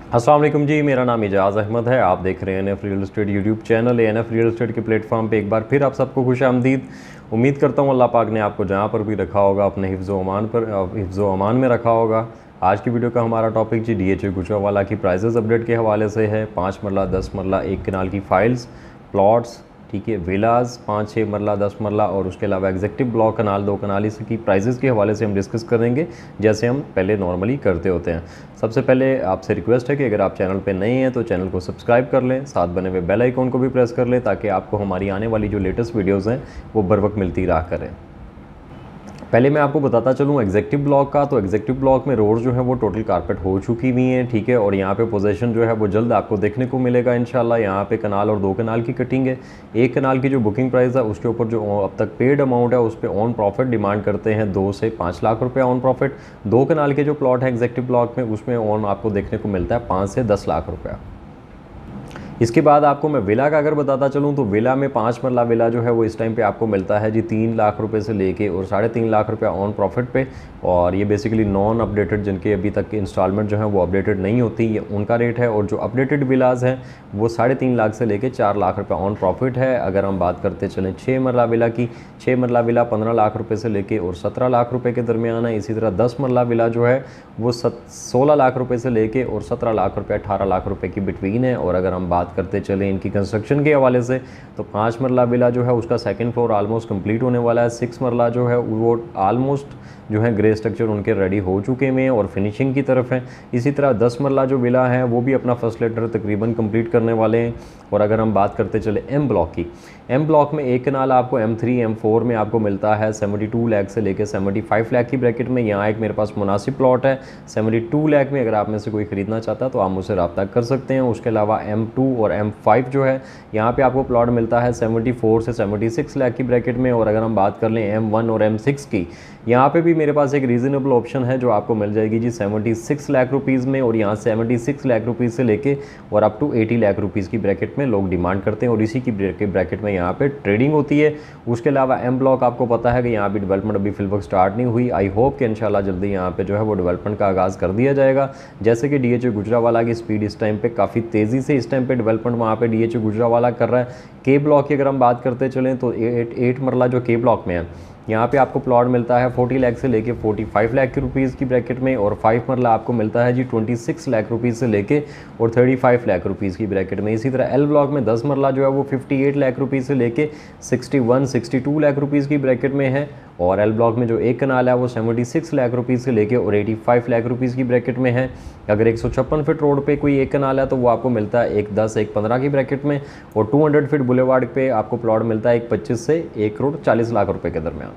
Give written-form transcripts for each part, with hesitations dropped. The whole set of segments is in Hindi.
अस्सलाम वालेकुम जी, मेरा नाम इजाज़ अहमद है। आप देख रहे हैं NF real estate YouTube channel. NF real estate के प्लेटफॉर्म पे एक बार फिर आप सबको खुशामदीद। उम्मीद करता हूँ अल्लाह पाक ने आपको जहाँ पर भी रखा होगा अपने हिफ्ज़ व अमान में रखा होगा। आज की वीडियो का हमारा टॉपिक जी डीएचए गुजरांवाला की प्राइसेस अपडेट के हवाले से है। 5 मरला 10 मरला 1 कनाल की फाइल्स, प्लॉट्स, ठीक है, विलाज 5-6 मरला 10 मरला और उसके अलावा एग्जेक्टिव ब्लॉक कनाल 2 कनाल इसकी प्राइसेस के हवाले से हम डिस्कस करेंगे, जैसे हम पहले नॉर्मली करते होते हैं। सबसे पहले आपसे रिक्वेस्ट है कि अगर आप चैनल पे नए हैं तो चैनल को सब्सक्राइब कर लें, साथ बने हुए बेल आइकॉन को भी प्रेस कर लें ताकि आपको हमारी आने वाली जो लेटेस्ट वीडियोज़ हैं वो बर वक्त मिलती रहा करें। पहले मैं आपको बताता चलूँ एग्जेक्टिव ब्लॉक का। तो एग्जेक्टिव ब्लॉक में रोड जो है वो टोटल कारपेट हो चुकी हुई हैं, ठीक है, और यहाँ पे पोजीशन जो है वो जल्द आपको देखने को मिलेगा इंशाल्लाह। यहाँ पे कनाल और 2 कनाल की कटिंग है। 1 कनाल की जो बुकिंग प्राइस है उसके ऊपर जो अब तक पेड अमाउंट है उस पर ऑन प्रॉफिट डिमांड करते हैं 2 से 5 लाख रुपये ऑन प्रॉफिट। 2 कनाल के जो प्लॉट है एग्जेक्टिव ब्लॉक में उसमें ऑन आपको देखने को मिलता है 5 से 10 लाख रुपया। इसके बाद आपको मैं विला का अगर बताता चलूँ तो विला में 5 मरला विला जो है वो इस टाइम पे आपको मिलता है जी 3 लाख रुपए से लेके और 3.5 लाख रुपया ऑन प्रॉफिट पे। और ये बेसिकली नॉन अपडेटेड, जिनके अभी तक इंस्टॉलमेंट जो है वो अपडेटेड नहीं होती, ये उनका रेट है। और जो अपडेटेड विलाज हैं वो 3.5 लाख से लेके 4 लाख रुपये ऑन प्रॉफिट है। अगर हम बात करते चलें 6 मरला विला की, 6 मरला विला 15 लाख रुपये से लेके और 17 लाख रुपये के दरमियान है। इसी तरह 10 मरला विला जो है वो 16 लाख रुपये से लेके और 17 लाख रुपये 18 लाख रुपये की बिटवीन है। और अगर हम बात करते चलें इनकी कंस्ट्रक्शन के हवाले से तो 5 मरला विला जो है उसका सेकंड फ्लोर ऑलमोस्ट कंप्लीट होने वाला है। 6 मरला जो है वो ऑलमोस्ट जो है ग्रे स्ट्रक्चर उनके रेडी हो चुके हैं और फिनिशिंग की तरफ हैं। इसी तरह 10 मरला जो विला है वो भी अपना फर्स्ट लेटर तकरीबन कंप्लीट करने वाले हैं। और अगर हम बात करते चले एम ब्लॉक की, एम ब्लॉक में 1 कनाल आपको M3 M4 में आपको मिलता है 72 लाख से लेकर 75 लाख की ब्रैकेट में। यहाँ एक मेरे पास मुनासिब प्लॉट है 72 लाख में, अगर आप में से कोई ख़रीदना चाहता है तो आप मुझसे रब्ता कर सकते हैं। उसके अलावा M2 और M5 जो है यहाँ पे आपको प्लॉट मिलता है 74 से 76 लाख की ब्रैकेट में। और अगर हम बात कर लें M1 और M6 की, यहाँ पे भी मेरे पास एक रीज़नेबल ऑप्शन है जो आपको मिल जाएगी जी 76 लाख रुपीज़ में। और यहाँ 76 लाख रुपीज़ से लेके और अप टू 80 लाख रुपीज़ की ब्रैकेट में लोग डिमांड करते हैं और इसी की ब्रैकेट में यहाँ पे ट्रेडिंग होती है। उसके अलावा एम ब्लॉक आपको पता है कि यहाँ भी डेवलपमेंट अभी फिलहाल स्टार्ट नहीं हुई। आई होप कि इंशाल्लाह जल्दी यहाँ पे जो है वो डेवलपमेंट का आगाज़ कर दिया जाएगा। जैसे कि डीएचए गुजरांवाला की स्पीड इस टाइम पे काफ़ी तेज़ी से इस टाइम पे डेवलपमेंट वहाँ पे डीएचए गुजरांवाला कर रहा है। के ब्लॉक की अगर हम बात करते चलें तो 8 मरला जो के ब्लॉक में है यहाँ पे आपको प्लॉट मिलता है 40 लाख से लेके 45 लाख की रुपीज़ की ब्रैकेट में। और 5 मरला आपको मिलता है जी 26 लाख रुपीज़ से लेके और 35 लाख रुपीज़ की ब्रैकेट में। इसी तरह एल ब्लॉक में 10 मरला जो है वो 58 लाख रुपीज़ से लेके 62 लाख रुपीज़ की ब्रैकेट में है। और एल ब्लॉक में जो 1 कनाल है वो 76 लाख रुपीज़ से लेके और 85 लाख रुपीज़ की ब्रैकेट में है। अगर 156 फीट रोड पे कोई 1 कनाल है तो वो आपको मिलता है 110 115 की ब्रैकेट में। और 200 फीट बुलेवार्ड पे आपको प्लॉट मिलता है 125 से 1 करोड़ 40 लाख रुपये के दरमियान।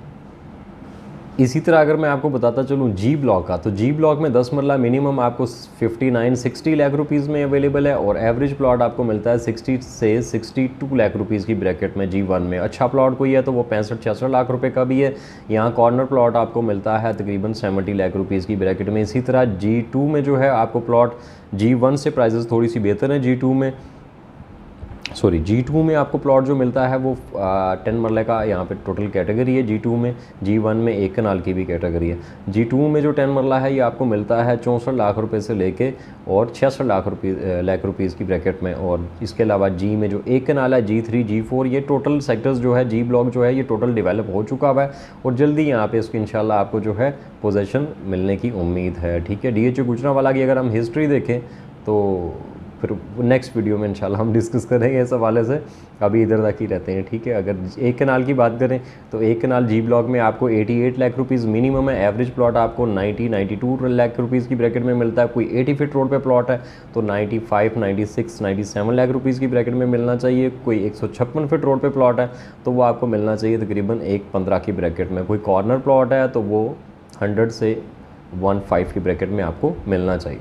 इसी तरह अगर मैं आपको बताता चलूँ जी ब्लॉक का, तो जी ब्लॉक में 10 मरला मिनिमम आपको 59-60 लाख रुपीज़ में अवेलेबल है और एवरेज प्लॉट आपको मिलता है 60 से 62 लाख रुपीज़ की ब्रैकेट में G1 में। अच्छा प्लॉट कोई है तो वो 65-66 लाख रुपए का भी है। यहाँ कॉर्नर प्लॉट आपको मिलता है तकरीबन 70 लाख रुपीज़ की ब्रैकेट में। इसी तरह G2 में जो है आपको प्लॉट G1 से प्राइजेस थोड़ी सी बेहतर है। G2 में आपको प्लॉट जो मिलता है वो 10 मरले का यहाँ पे टोटल कैटेगरी है G2 में। G1 में 1 कनाल की भी कैटेगरी है। G2 में जो 10 मरला है ये आपको मिलता है 64 लाख रुपए से लेके और 66 लाख रुपीज़ की ब्रैकेट में। और इसके अलावा जी में जो 1 कनाल है G3 G4 ये टोटल सेक्टर्स जो है जी ब्लॉक जो है ये टोटल डेवलप हो चुका हुआ है और जल्दी यहाँ पे इसकी इंशाल्लाह आपको जो है पोजीशन मिलने की उम्मीद है, ठीक है। डीएचए गुजरांवाला की अगर हम हिस्ट्री देखें तो फिर नेक्स्ट वीडियो में इंशाल्लाह हम डिस्कस करेंगे इस हवाले से, अभी इधर तक ही रहते हैं, ठीक है। अगर 1 कनाल की बात करें तो 1 कनाल जी ब्लॉक में आपको 88 लाख रुपीज़ मिनिमम है। एवरेज प्लॉट आपको 92 लाख रुपीज़ की ब्रैकेट में मिलता है। कोई 80 फीट रोड पे प्लॉट है तो 95, 96, 97 लाख रुपीज़ की ब्रैकेट में मिलना चाहिए। कोई 156 फीट रोड पे प्लॉट है तो वो आपको मिलना चाहिए तकरीबन 115 की ब्रैकेट में। कोई कॉर्नर प्लॉट है तो वो 100 से 15 की ब्रैकेट में आपको मिलना चाहिए।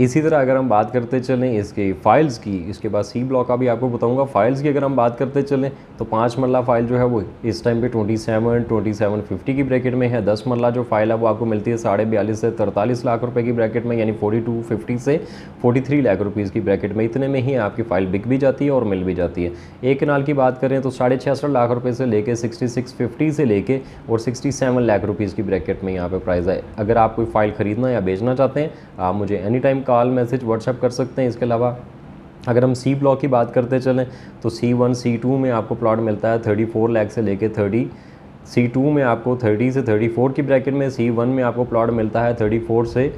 इसी तरह अगर हम बात करते चलें इसके फाइल्स की, इसके बाद सी ब्लॉक का भी आपको बताऊंगा। फाइल्स की अगर हम बात करते चलें तो 5 मरला फाइल जो है वो इस टाइम पे 2750 की ब्रैकेट में है। 10 मरला जो फाइल है वो आपको मिलती है 42.5 से 43 लाख रुपए की ब्रैकेट में, यानी 4250 से 43 लाख रुपीज़ की ब्रैकेट में। इतने में ही आपकी फ़ाइल बिक भी जाती है और मिल भी जाती है। 1 कनाल की बात करें तो 66.5 लाख रुपये से लेके 6650 से लेके और 67 लाख रुपीज़ की ब्रैकेट में यहाँ पे प्राइस है। अगर आप कोई फ़ाइल ख़रीदना या बेचना चाहते हैं आप मुझे any time call message WhatsApp कर सकते हैं। इसके अलावा अगर हम सी ब्लॉक की बात करते चलें तो C1 C2 में आपको प्लॉट मिलता है 34 लाख से लेके 30, C2 में आपको 30 से 34 की ब्रैकेट में, C1 में आपको प्लॉट मिलता है 34 से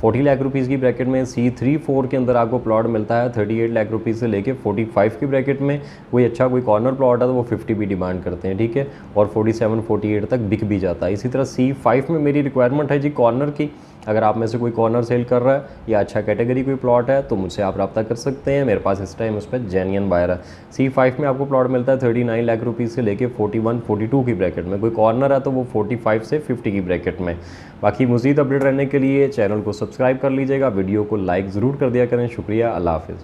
40 लाख रुपीज़ की ब्रैकेट में, C3-4 के अंदर आपको प्लॉट मिलता है 38 लाख रुपीज़ से लेके 45 की ब्रैकेट में। कोई अच्छा कोई कॉर्नर प्लॉट है तो वो 50 भी डिमांड करते हैं, ठीक है, और 47-48 तक बिक भी जाता है। इसी तरह C5 में मेरी रिक्वायरमेंट है जी कॉर्नर की। अगर आप में से कोई कॉर्नर सेल कर रहा है या अच्छा कैटेगरी कोई प्लॉट है तो मुझसे आप रब्ता कर सकते हैं। मेरे पास इस टाइम उस पर जेन्युइन बायर है। C5 में आपको प्लॉट मिलता है 39 लाख रुपीज़ से लेके 41-42 की ब्रैकेट में। कोई कॉर्नर है तो वो 45 से 50 की ब्रैकेट में। बाकी मज़ीद अपडेट रहने के लिए चैनल को सब्सक्राइब कर लीजिएगा, वीडियो को लाइक ज़रूर कर दिया करें। शुक्रिया, अल्लाह हाफ़िज़।